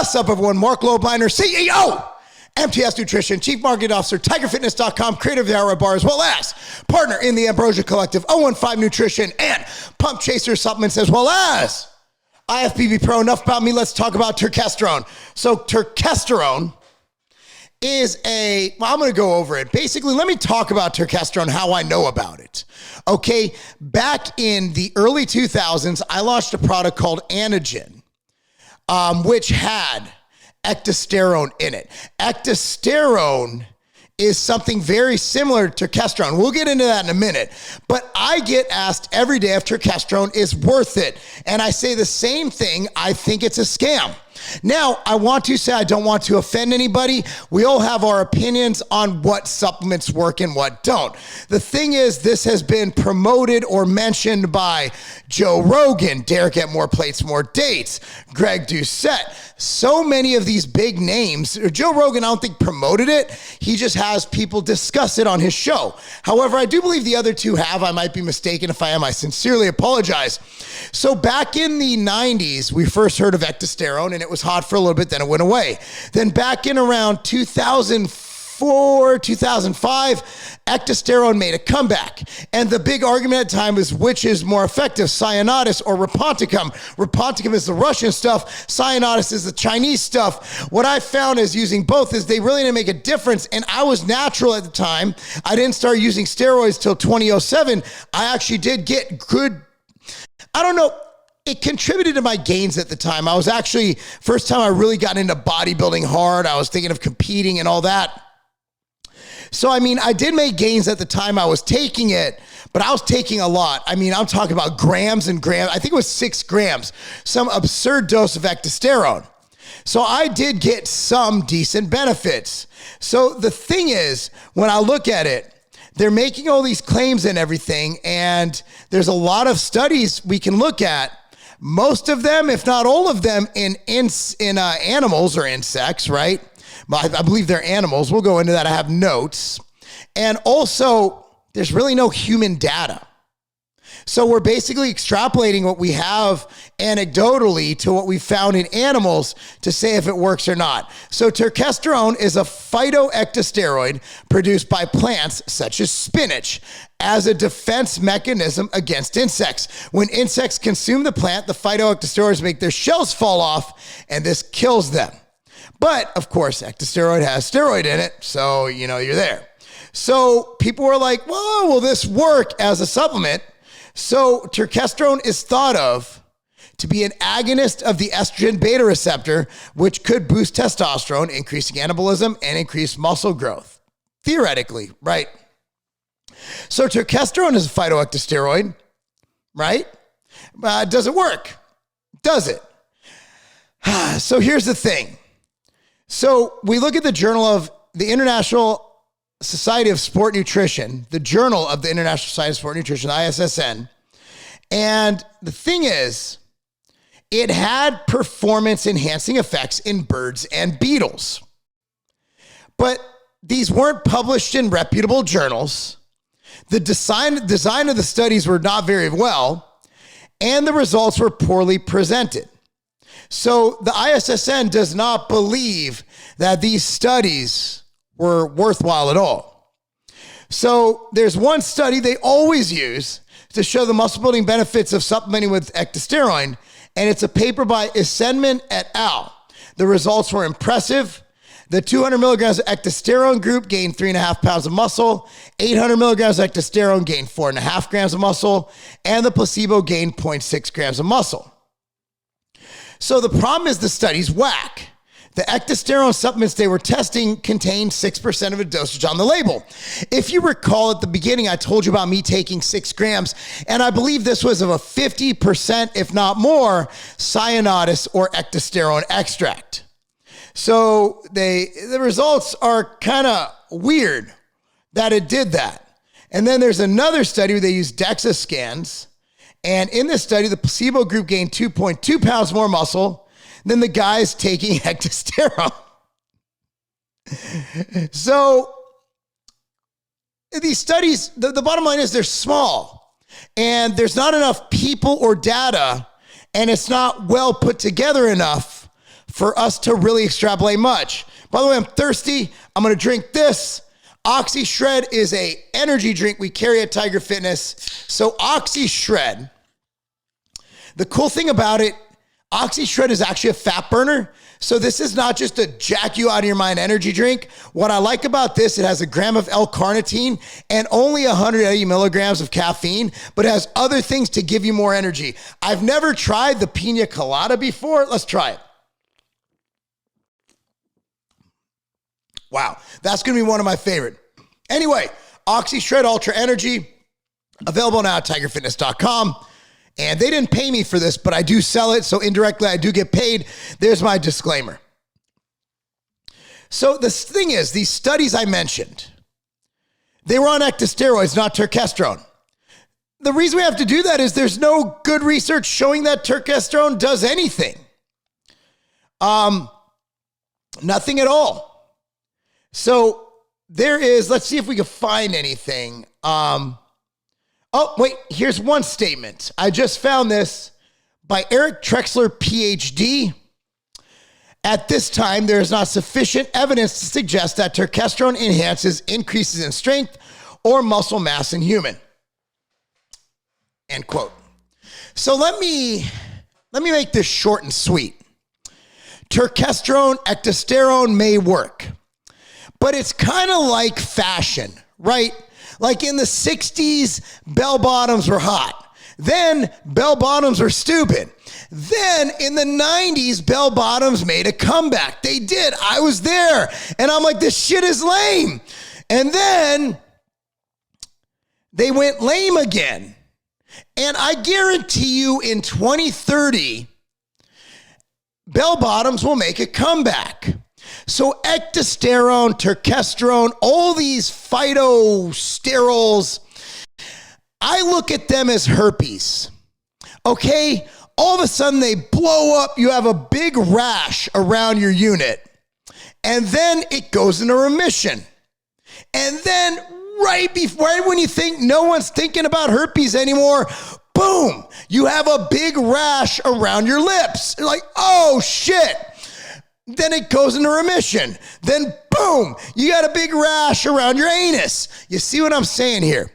What's up, everyone? Marc Lobliner, CEO, MTS Nutrition, Chief Marketing Officer, tigerfitness.com, creator of the Hour Bar, as well as partner in the Ambrosia Collective, 015 Nutrition, and Pump Chaser Supplements, as well as IFBB Pro. Enough about me. Let's talk about turkesterone. So turkesterone is I'm going to go over it. Basically, let me talk about turkesterone, how I know about it. Okay, back in the early 2000s, I launched a product called Anagen, which had ecdysterone in it. Ecdysterone is something very similar to turkesterone. We'll get into that in a minute. But I get asked every day if turkesterone is worth it. And I say the same thing. I think it's a scam. Now, I want to say I don't want to offend anybody. We all have our opinions on what supplements work and what don't. The thing is, this has been promoted or mentioned by Joe Rogan, Derek at More Plates, More Dates, Greg Doucette. So many of these big names. Joe Rogan, I don't think promoted it. He just has people discuss it on his show. However, I do believe the other two have. I might be mistaken. If I am, I sincerely apologize. So back in the 90s, we first heard of ecdysterone, and it was hot for a little bit, then it went away. Then back in around 2004, 2005, ecdysterone made a comeback. And the big argument at the time was which is more effective, cyanotis or Reponticum. Reponticum is the Russian stuff. Cyanotis is the Chinese stuff. What I found is using both is they really didn't make a difference. And I was natural at the time. I didn't start using steroids till 2007. I actually did get good, I don't know, it contributed to my gains at the time. I was actually, first time I really got into bodybuilding hard. I was thinking of competing and all that. So, I mean, I did make gains at the time I was taking it, but I was taking a lot. I mean, I'm talking about grams and grams. I think it was 6 grams, some absurd dose of ecdysterone. So I did get some decent benefits. So the thing is, when I look at it, they're making all these claims and everything, and there's a lot of studies we can look at. Most of them, if not all of them, in animals or insects, right? I believe they're animals. We'll go into that. I have notes. And also, there's really no human data. So we're basically extrapolating what we have anecdotally to what we found in animals to say if it works or not. So turkesterone is a phytoecdysteroid produced by plants such as spinach as a defense mechanism against insects. When insects consume the plant, the phytoecdysteroids make their shells fall off, and this kills them. But of course, ecdysteroid has steroid in it, so you're there. So people were like, "Whoa, will this work as a supplement?" So turkesterone is thought of to be an agonist of the estrogen beta receptor, which could boost testosterone, increasing anabolism, and increase muscle growth. Theoretically, right? So turkesterone is a phytoecdysteroid, right? Does it work? Does it? So here's the thing. So we look at the Journal of the International Society of Sport Nutrition, the Journal of the International Society of Sport Nutrition, ISSN. And the thing is, it had performance enhancing effects in birds and beetles. But these weren't published in reputable journals. The design of the studies were not very well, and the results were poorly presented. So the ISSN does not believe that these studies were worthwhile at all. So there's one study they always use to show the muscle building benefits of supplementing with ecdysterone, and it's a paper by Esenman et al. The results were impressive. The 200 milligrams of ecdysterone group gained 3.5 pounds of muscle, 800 milligrams of ecdysterone gained 4.5 grams of muscle, and the placebo gained 0.6 grams of muscle. So the problem is the study's whack. The ecdysterone supplements they were testing contained 6% of a dosage on the label. If you recall at the beginning, I told you about me taking 6 grams, and I believe this was of a 50%, if not more, cyanotis or ecdysterone extract. So the results are kind of weird that it did that. And then there's another study where they used DEXA scans, and in this study, the placebo group gained 2.2 pounds more muscle than the guys taking ecdysterone. So these studies, the bottom line is they're small, and there's not enough people or data, and it's not well put together enough for us to really extrapolate much. By the way, I'm thirsty. I'm going to drink this. Oxy Shred is a energy drink we carry at Tiger Fitness. So Oxy Shred, the cool thing about it, Oxy Shred is actually a fat burner. So this is not just a jack you out of your mind energy drink. What I like about this, it has a gram of L-carnitine and only 180 milligrams of caffeine, but it has other things to give you more energy. I've never tried the pina colada before. Let's try it. Wow, that's going to be one of my favorite. Anyway, Oxy Shred Ultra Energy, available now at tigerfitness.com. And they didn't pay me for this, but I do sell it, so indirectly I do get paid. There's my disclaimer. So the thing is, these studies I mentioned, they were on ecdysteroids, not turkesterone. The reason we have to do that is there's no good research showing that turkesterone does anything. Nothing at all. So there is, let's see if we can find anything. Oh, wait, here's one statement. I just found this by Eric Trexler, PhD. At this time, there is not sufficient evidence to suggest that turkesterone enhances increases in strength or muscle mass in human. End quote. So let me make this short and sweet. Turkesterone, ecdysterone may work, but it's kind of like fashion, right? Like in the 60s, bell bottoms were hot. Then bell bottoms were stupid. Then in the 90s, bell bottoms made a comeback. They did. I was there. And I'm like, this shit is lame. And then they went lame again. And I guarantee you in 2030, bell bottoms will make a comeback. So ecdysterone, turkesterone, all these phytosterols, I look at them as herpes. Okay? All of a sudden they blow up. You have a big rash around your unit. And then it goes into remission. And then right when you think no one's thinking about herpes anymore, boom, you have a big rash around your lips. You're like, oh shit. Then it goes into remission. Then boom, you got a big rash around your anus. You see what I'm saying here?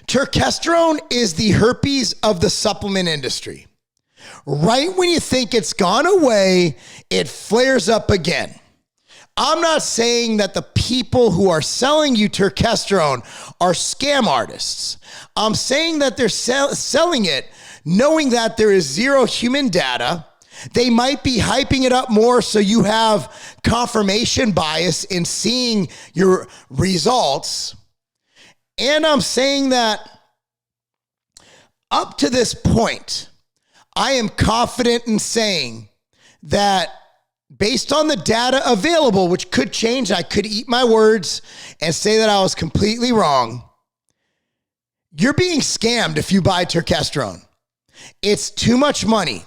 Turkesterone is the herpes of the supplement industry. Right when you think it's gone away, it flares up again. I'm not saying that the people who are selling you turkesterone are scam artists. I'm saying that they're selling it knowing that there is zero human data. They might be hyping it up more so you have confirmation bias in seeing your results. And I'm saying that up to this point, I am confident in saying that based on the data available, which could change, I could eat my words and say that I was completely wrong. You're being scammed if you buy turkesterone. It's too much money.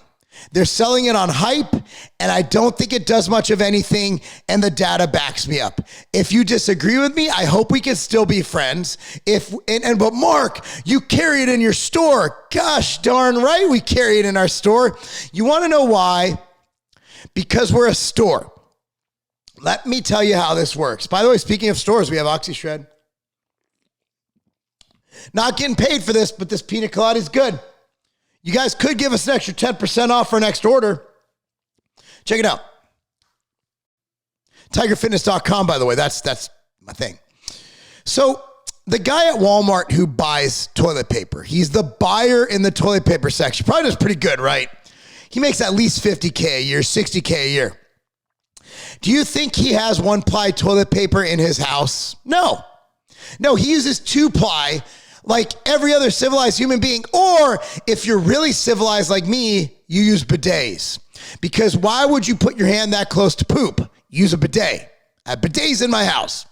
They're selling it on hype, and I don't think it does much of anything, and the data backs me up. If you disagree with me, I hope we can still be friends. But Marc, you carry it in your store. Gosh darn right we carry it in our store. You want to know why? Because we're a store. Let me tell you how this works. By the way, speaking of stores, we have Oxy Shred. Not getting paid for this, but this pina colada is good. You guys could give us an extra 10% off our next order. Check it out. Tigerfitness.com, by the way, that's my thing. So the guy at Walmart who buys toilet paper, he's the buyer in the toilet paper section. Probably does pretty good, right? He makes at least $50K a year, $60K a year. Do you think he has one-ply toilet paper in his house? No. No, he uses two-ply like every other civilized human being. Or if you're really civilized like me, you use bidets. Because why would you put your hand that close to poop? Use a bidet. I have bidets in my house.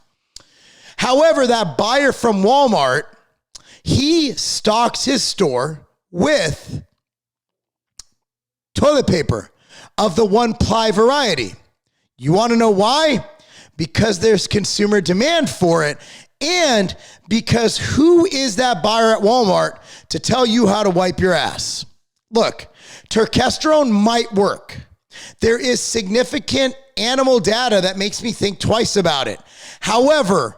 However, that buyer from Walmart, he stocks his store with toilet paper of the one-ply variety. You want to know why? Because there's consumer demand for it. And because who is that buyer at Walmart to tell you how to wipe your ass? Look, turkesterone might work. There is significant animal data that makes me think twice about it. However,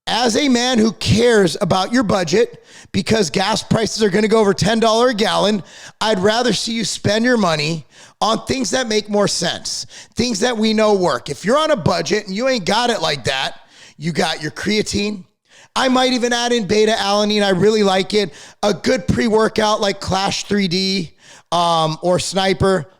as a man who cares about your budget, because gas prices are going to go over $10 a gallon, I'd rather see you spend your money on things that make more sense, things that we know work. If you're on a budget and you ain't got it like that, you got your creatine. I might even add in beta-alanine. I really like it. A good pre-workout like Clash 3D or Sniper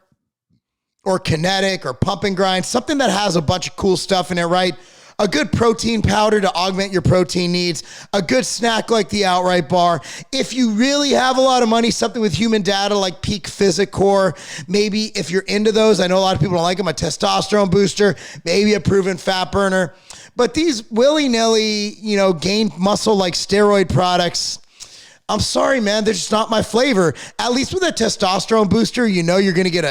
or Kinetic or Pump and Grind, something that has a bunch of cool stuff in it, right? A good protein powder to augment your protein needs, a good snack like the Outright Bar. If you really have a lot of money, something with human data like Peak Physicore, maybe if you're into those, I know a lot of people don't like them, a testosterone booster, maybe a proven fat burner. But these willy-nilly, gain muscle like steroid products, I'm sorry, man, they're just not my flavor. At least with a testosterone booster, you're going to get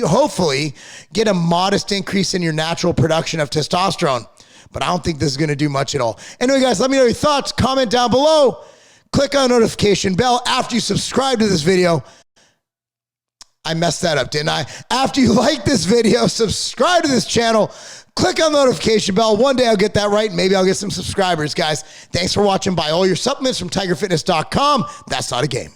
hopefully get a modest increase in your natural production of testosterone. But I don't think this is going to do much at all. Anyway, guys, let me know your thoughts. Comment down below. Click on the notification bell after you subscribe to this video. I messed that up, didn't I? After you like this video, subscribe to this channel. Click on the notification bell. One day I'll get that right, and maybe I'll get some subscribers, guys. Thanks for watching. Buy all your supplements from tigerfitness.com. That's not a game.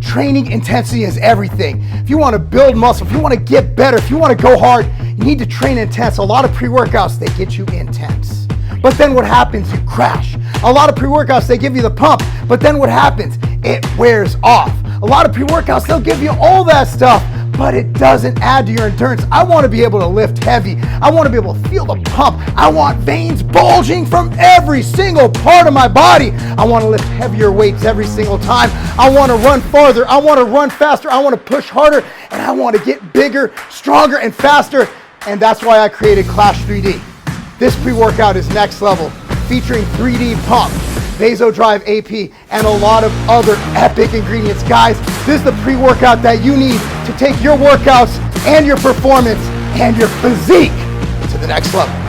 Training intensity is everything. If you want to build muscle, if you want to get better, if you want to go hard, you need to train intense. A lot of pre-workouts, they get you intense. But then what happens? You crash. A lot of pre-workouts, they give you the pump, but then what happens? It wears off. A lot of pre-workouts, they'll give you all that stuff, but it doesn't add to your endurance. I want to be able to lift heavy. I want to be able to feel the pump. I want veins bulging from every single part of my body. I want to lift heavier weights every single time. I want to run farther. I want to run faster. I want to push harder, and I want to get bigger, stronger, and faster. And that's why I created Clash 3D. This pre-workout is next level, featuring 3D pump, Vasodrive AP, and a lot of other epic ingredients. Guys, this is the pre-workout that you need to take your workouts and your performance and your physique to the next level.